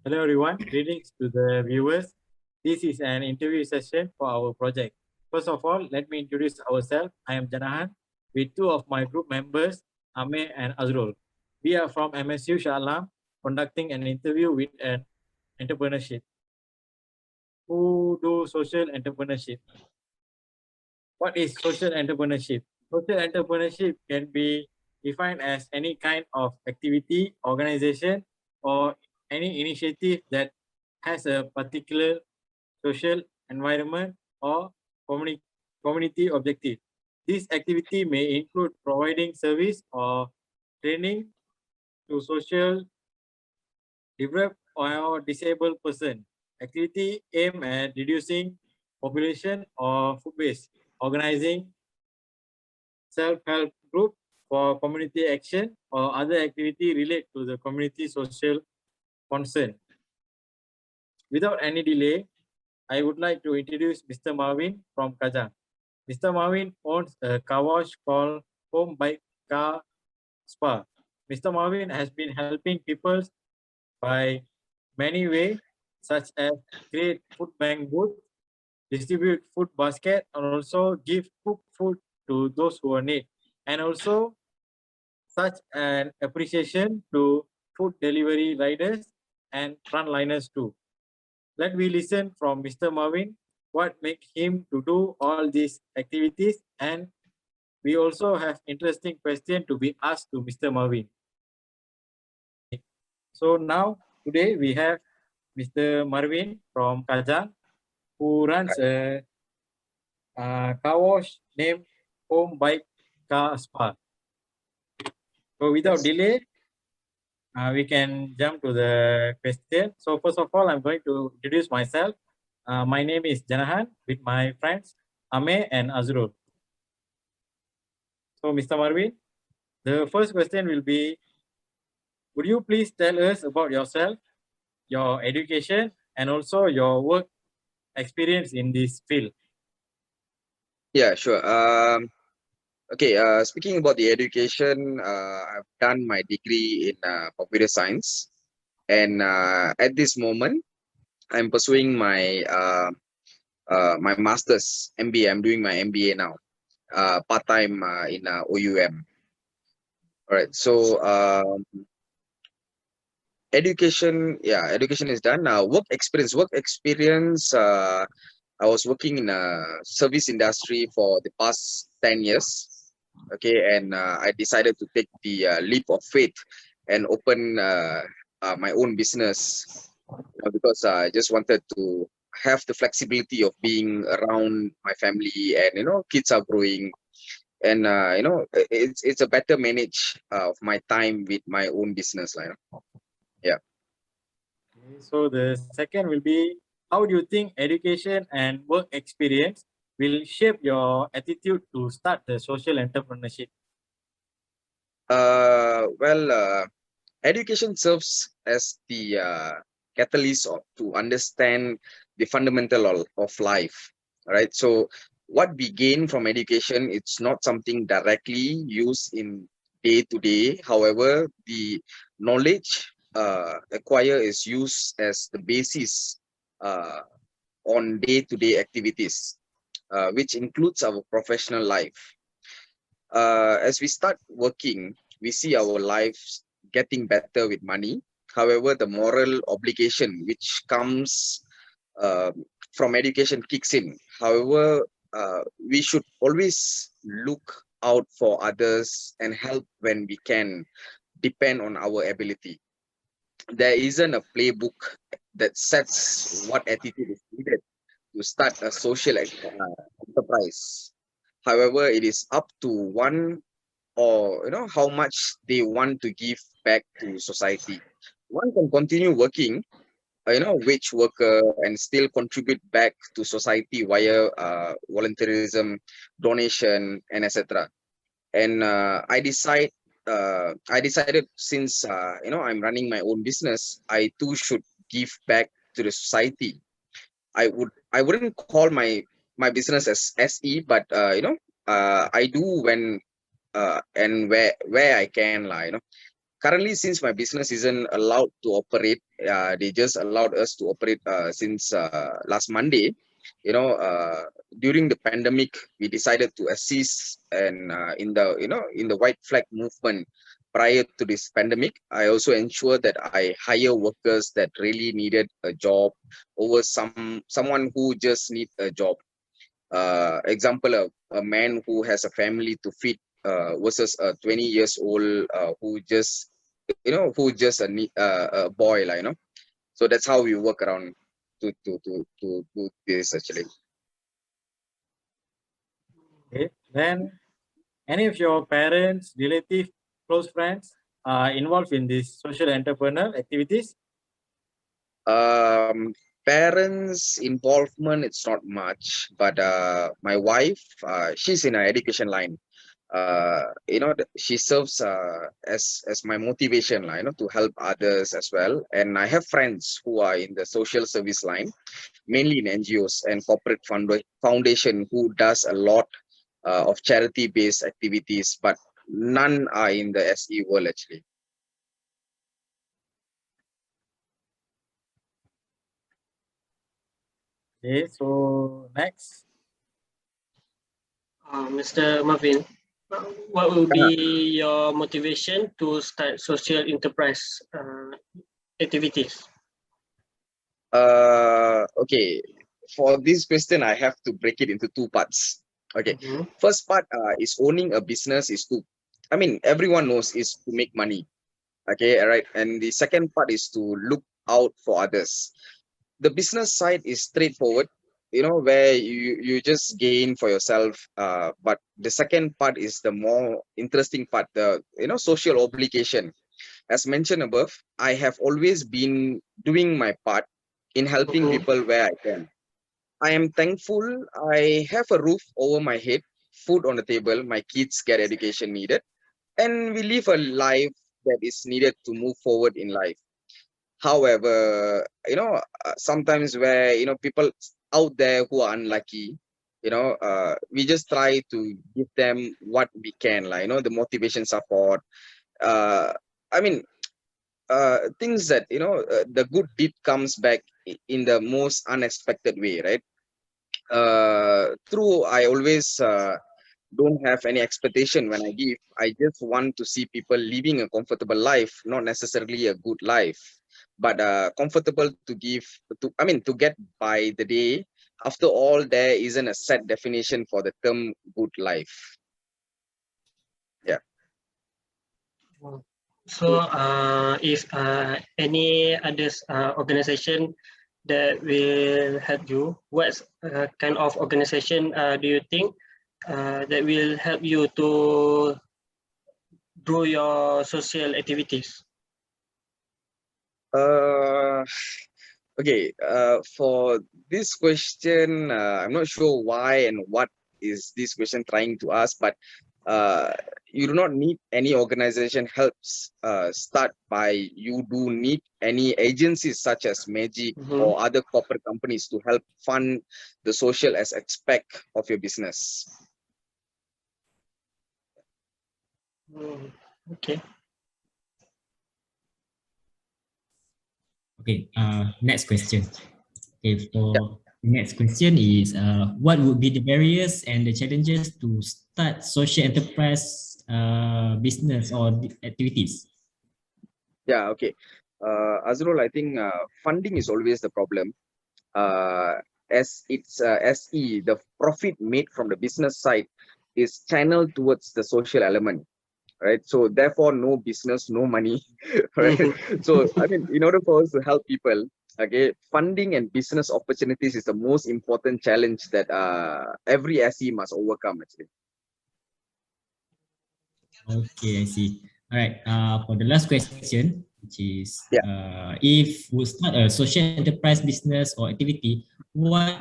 Hello everyone, greetings to the viewers. This is an interview session for our project. First of all, let me introduce ourselves. I am Janahan with two of my group members, Ame and Azrul. We are from MSU Shah Alam conducting an interview with an entrepreneurship. Who do social entrepreneurship? What is social entrepreneurship? Social entrepreneurship can be defined as any kind of activity, organization, or any initiative that has a particular social environment or community objective. This activity may include providing service or training to social developed or disabled person. Activity aim at reducing population or food waste, organizing self-help group for community action or other activity related to the community social concern. Without any delay, I would like to introduce Mr. Marvin from Kajang. Mr. Marvin owns a car wash called Home Bike Car Spa. Mr. Marvin has been helping people by many ways, such as create food bank booth, distribute food basket, and also give cook food to those who are need, and also such an appreciation to food delivery riders and frontliners too. Let me listen from Mr. Marvin what makes him to do all these activities, and we also have interesting question to be asked to Mr. Marvin. So now today we have Mr. Marvin from Kajang who runs a car wash named Home Bike Car Spa. So without delay, we can jump to the question. So first of all, I'm going to introduce myself. My name is Janahan with my friends Ame and Azrul. So Mr. Marvin, the first question will be, would you please tell us about yourself, your education, and also your work experience in this field? Yeah, sure. Okay, speaking about the education, I've done my degree in computer science, and at this moment, I'm pursuing my my master's MBA. I'm doing my MBA now, part-time in OUM. All right, so education, yeah, education is done. Now, work experience. I was working in a service industry for the past 10 years. Okay, and I decided to take the leap of faith and open my own business, because I just wanted to have the flexibility of being around my family, and kids are growing, and it's a better manage of my time with my own business line. Yeah. Okay, so the second will be, how do you think education and work experience will shape your attitude to start the social entrepreneurship? Well, education serves as the catalyst to understand the fundamental of life, right? So what we gain from education, it's not something directly used in day to day. However, the knowledge acquired is used as the basis uh, on day to day activities, which includes our professional life. As we start working, we see our lives getting better with money. However, the moral obligation which comes uh, from education kicks in. However, we should always look out for others and help when we can, depend on our ability. There isn't a playbook that sets what attitude is needed to start a social enterprise. However, it is up to one, or how much they want to give back to society. One can continue working, wage worker, and still contribute back to society via volunteerism, donation, and etc. And I decided, since I'm running my own business, I too should give back to the society. I wouldn't call my business as SE, but I do when and where I can, currently, since my business isn't allowed to operate, they just allowed us to operate since last Monday. During the pandemic, we decided to assist and in the white flag movement. Prior to this pandemic, I also ensured that I hire workers that really needed a job over someone who just need a job. Example, a man who has a family to feed versus a 20 years old who just a boy, so that's how we work around to do this actually. Okay. Then, any of your parents, relatives, close friends are involved in these social entrepreneurial activities? Parents involvement, it's not much, but my wife, she's in an education line. She serves as my motivation, to help others as well. And I have friends who are in the social service line, mainly in NGOs and corporate foundation, who does a lot of charity based activities, but none are in the SE world actually. Okay, so next. Mr. Marvin, what will be your motivation to start social enterprise activities? Okay, for this question, I have to break it into two parts. Okay, first part is owning a business is to, everyone knows is to make money. Okay, all right. And the second part is to look out for others. The business side is straightforward, where you just gain for yourself. But the second part is the more interesting part, the social obligation. As mentioned above, I have always been doing my part in helping people where I can. I am thankful I have a roof over my head, food on the table, my kids get education needed, and we live a life that is needed to move forward in life. However, sometimes where people out there who are unlucky, we just try to give them what we can, like the motivation support. uh I mean things that the good deed comes back in the most unexpected way, right? True, I always don't have any expectation when I give. I just want to see people living a comfortable life, not necessarily a good life, but comfortable to give to get by the day. After all, there isn't a set definition for the term good life. Yeah. So, if any other organization that will help you, what kind of organization do you think that will help you to do your social activities? Okay. For this question, I'm not sure why and what is this question trying to ask, but uh, you do not need any organization helps start by you do need any agencies such as Magic or other corporate companies to help fund the social as aspect of your business. Okay. Okay, next question. Okay, for the next question is what would be the barriers and the challenges to start social enterprise business or activities? Yeah, okay. Azrul, I think funding is always the problem. As it's SE, the profit made from the business side is channeled towards the social element, right? So therefore, no business, no money, right? So in order for us to help people, okay, funding and business opportunities is the most important challenge that every SE must overcome actually. Okay, I see. All right. For the last question, which is if we start a social enterprise business or activity, what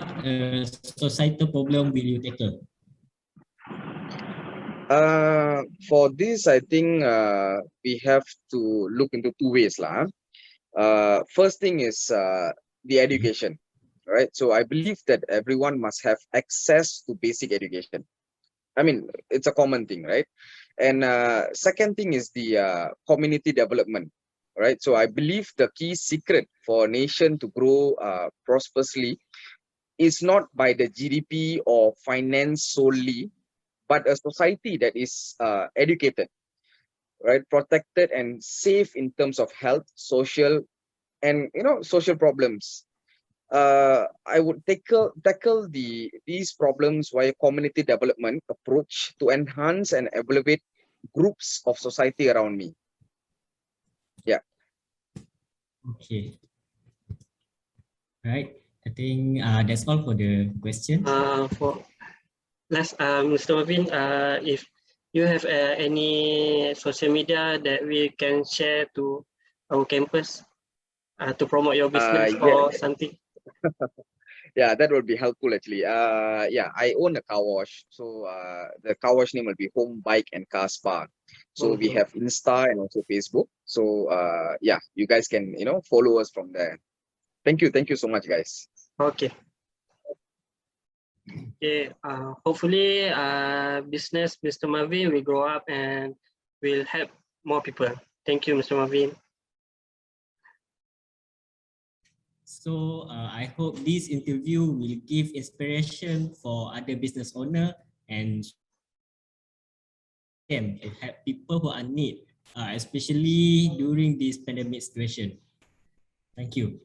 societal problem will you tackle? For this, I think we have to look into two ways, lah. First thing is the education, right? So I believe that everyone must have access to basic education. It's a common thing, right? And second thing is the community development, right? So I believe the key secret for a nation to grow prosperously is not by the GDP or finance solely, but a society that is educated, right, protected and safe in terms of health, social, and social problems. I would tackle these problems via community development approach to enhance and elevate groups of society around me. Yeah. Okay. Right. I think that's all for the question. For last, Mr. Marvin, if you have any social media that we can share to our campus to promote your business or something. Yeah, that would be helpful actually. Yeah, I own a car wash, so the car wash name will be Home Bike and Car Spa. So we have Insta and also Facebook. So yeah, you guys can follow us from there. Thank you so much, guys. Okay. Okay. Hopefully, business Mr. Marvin will grow up and will help more people. Thank you, Mr. Marvin. So I hope this interview will give inspiration for other business owner and them to help people who are in need, especially during this pandemic situation. Thank you.